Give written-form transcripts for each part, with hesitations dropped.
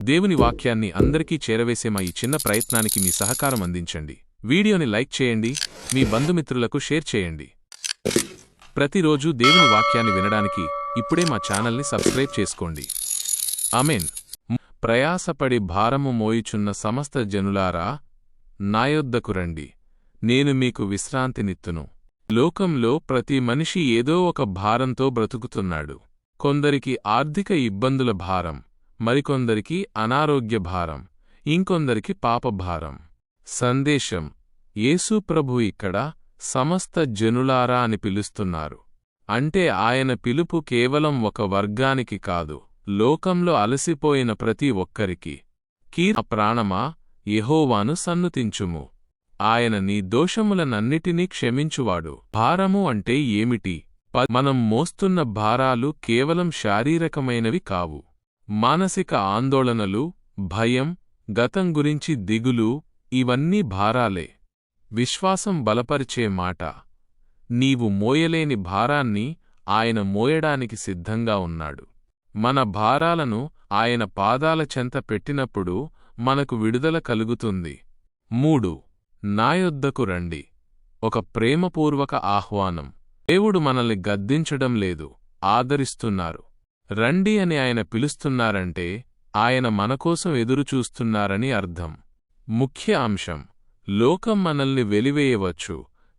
దేవుని వాక్యాన్ని అందరికీ చేరవేసే మా ఈ చిన్న ప్రయత్నానికి మీ సహకారం అందించండి. వీడియోని లైక్ చేయండి, మీ బంధుమిత్రులకు షేర్ చేయండి. ప్రతిరోజు దేవుని వాక్యాన్ని వినడానికి ఇప్పుడే మా ఛానల్ని సబ్స్క్రైబ్ చేసుకోండి. ఆమేన్. ప్రయాసపడి భారము మోయుచున్న సమస్త జనులారా, నాయొద్దకు రండి, నేను మీకు విశ్రాంతినిత్తును. లోకంలో ప్రతి మనిషి ఏదో ఒక భారంతో బ్రతుకుతున్నాడు. కొందరికి ఆర్థిక ఇబ్బందుల భారం, మరికొందరికి అనారోగ్య భారం, ఇంకొందరికి పాపభారం. సందేశం: యేసు ప్రభు ఇక్కడ సమస్త జనులారా అని పిలుస్తున్నారు. అంటే ఆయన పిలుపు కేవలం ఒక వర్గానికి కాదు, లోకంలో అలసిపోయిన ప్రతి ఒక్కరికి. ప్రాణమా, యెహోవాను సన్నుతించుము, ఆయన నీ దోషములనన్నిటినీ క్షమించువాడు. భారము అంటే ఏమిటి? మనం మోస్తున్న భారాలు కేవలం శారీరకమైనవి కావు. మానసిక ఆందోళనలు, భయం, గతం గురించి దిగులు, ఇవన్నీ భారాలే. విశ్వాసం బలపరిచే మాట: నీవు మోయలేని భారాన్ని ఆయన మోయడానికి సిద్ధంగా ఉన్నాడు. మన భారాలను ఆయన పాదాల చెంత పెట్టినప్పుడు మనకు విడుదల కలుగుతుంది. 3. నాయొద్దకు రండి. ఒక ప్రేమపూర్వక ఆహ్వానం. దేవుడు మనల్ని గద్దించడం లేదు, ఆదరిస్తున్నారు. రండి అని ఆయన పిలుస్తున్నారంటే ఆయన మనకోసం ఎదురుచూస్తున్నారని అర్థం. ముఖ్య అంశం: లోకం మనల్ని వెలివేయవచ్చు,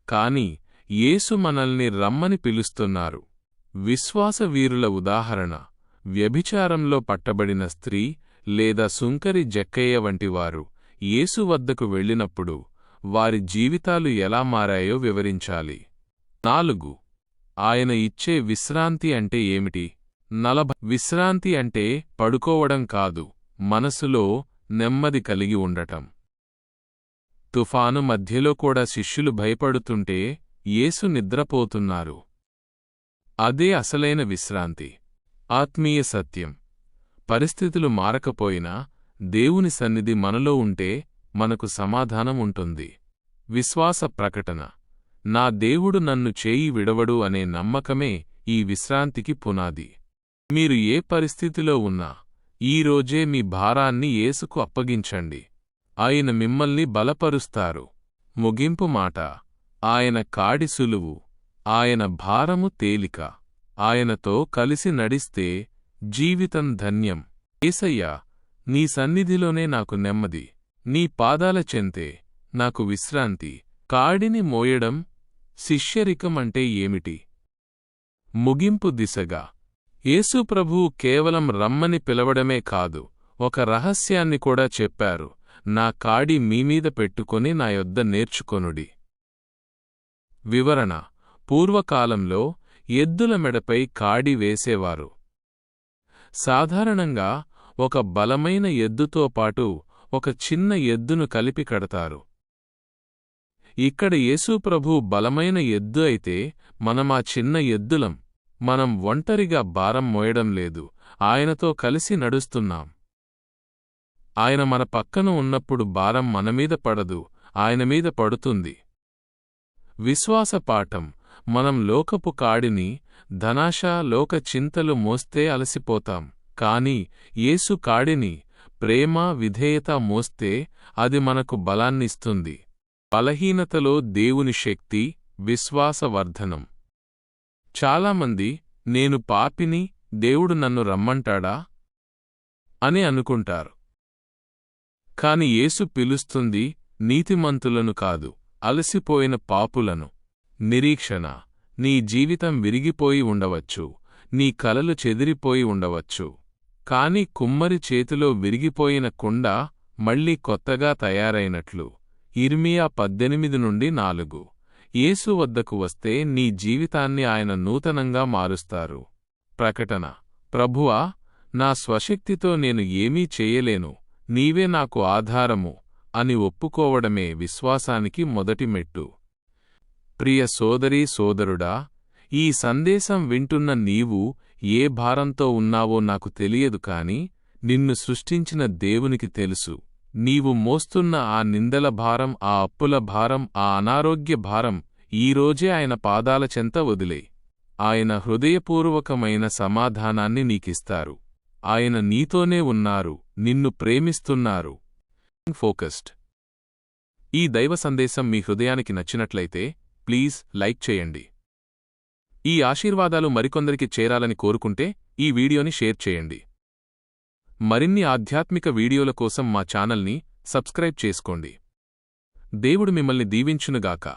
కాని యేసు మనల్ని రమ్మని పిలుస్తున్నారు. విశ్వాస వీరుల ఉదాహరణ: వ్యభిచారంలో పట్టబడిన స్త్రీ లేదా సుంకరి జక్కయ్య వంటివారు యేసు వద్దకు వెళ్ళినప్పుడు వారి జీవితాలు ఎలా మారాయో వివరించాలి. 4. ఆయన ఇచ్చే విశ్రాంతి అంటే ఏమిటి? విశ్రాంతి అంటే పడుకోవడం కాదు, మనసులో నెమ్మది కలిగి ఉండటం. తుఫాను మధ్యలో కూడా శిష్యులు భయపడుతుంటే యేసు నిద్రపోతున్నారు. అదే అసలైన విశ్రాంతి. ఆత్మీయ సత్యం: పరిస్థితులు మారకపోయినా దేవుని సన్నిధి మనలో ఉంటే మనకు సమాధానం ఉంటుంది. విశ్వాస ప్రకటన: నా దేవుడు నన్ను చేయి విడవడు అనే నమ్మకమే ఈ విశ్రాంతికి పునాది. మీరు ఏ పరిస్థితిలో ఉన్నా ఈరోజే మీ భారాన్ని యేసుకు అప్పగించండి, ఆయన మిమ్మల్ని బలపరుస్తారు. ముగింపు మాట: ఆయన కాడి సులువు, ఆయన భారము తేలిక. ఆయనతో కలిసి నడిస్తే జీవితం ధన్యం. యేసయ్యా, నీ సన్నిధిలోనే నాకు నెమ్మది, నీ పాదాల చెంతే నాకు విశ్రాంతి. కాడిని మోయడం, శిష్యరికం అంటే ఏమిటి? ముగింపు దిశగా యేసు ప్రభువు కేవలం రమ్మని పిలవడమే కాదు, ఒక రహస్యాన్ని కూడా చెప్పారు: నా కాడి మీమీద పెట్టుకొని నా యొద్ద నేర్చుకొనుడి. వివరణ: పూర్వకాలంలో ఎద్దుల మెడపై కాడి వేసేవారు. సాధారణంగా ఒక బలమైన ఎద్దుతో పాటు ఒక చిన్న ఎద్దును కలిపి కడతారు. ఇక్కడ యేసు ప్రభు బలమైన ఎద్దు అయితే మనమా చిన్న ఎద్దులం. మనం ఒంటరిగా భారం మోయడం లేదు, ఆయనతో కలిసి నడుస్తున్నాం. ఆయన మన పక్కన ఉన్నప్పుడు భారం మనమీద పడదు, ఆయనమీద పడుతుంది. విశ్వాస పాఠం: మనం లోకపు కాడిని, ధనాశ, లోక చింతలు మోస్తే అలసిపోతాం. కాని యేసు కాడిని, ప్రేమ, విధేయత మోస్తే అది మనకు బలాన్నిస్తుంది. బలహీనతలో దేవుని శక్తి. విశ్వాసవర్ధనం: చాలామంది నేను పాపిని, దేవుడు నన్ను రమ్మంటాడా అని అనుకుంటారు. కాని యేసు పిలుస్తుంది నీతిమంతులను కాదు, అలసిపోయిన పాపులను. నిరీక్షణ: నీ జీవితం విరిగిపోయి ఉండవచ్చు, నీ కలలు చెదిరిపోయి ఉండవచ్చు, కాని కుమ్మరి చేతిలో విరిగిపోయిన కుండ మళ్లీ కొత్తగా తయారైనట్లు. ఇర్మియా 18:4. యేసు వద్దకు వస్తే నీ జీవితాన్ని ఆయన నూతనంగా మారుస్తారు. ప్రకటన: ప్రభువా, నా స్వశక్తితో నేను ఏమీ చేయలేను, నీవే నాకు ఆధారము అని ఒప్పుకోవడమే విశ్వాసానికి మొదటి మెట్టు. ప్రియ సోదరీ సోదరుడా, ఈ సందేశం వింటున్న నీవు ఏ భారంతో ఉన్నావో నాకు తెలియదు, కాని నిన్ను సృష్టించిన దేవునికి తెలుసు. నీవు మోస్తున్న ఆ నిందల భారం, ఆ అప్పుల భారం, ఆ అనారోగ్య భారం ఈరోజే ఆయన పాదాల చెంత వదిలే. ఆయన హృదయపూర్వకమైన సమాధానాన్ని నీకిస్తారు. ఆయన నీతోనే ఉన్నారు, నిన్ను ప్రేమిస్తున్నారు. ఫోకస్డ్. ఈ దైవ సందేశం మీ హృదయానికి నచ్చినట్లయితే ప్లీజ్ లైక్ చేయండి. ఈ ఆశీర్వాదాలు మరికొందరికి చేరాలని కోరుకుంటే ఈ వీడియోని షేర్ చేయండి. మరిన్ని ఆధ్యాత్మిక వీడియోల కోసం మా ఛానల్ని సబ్స్క్రైబ్ చేసుకోండి. దేవుడు మిమ్మల్ని దీవించునుగాక.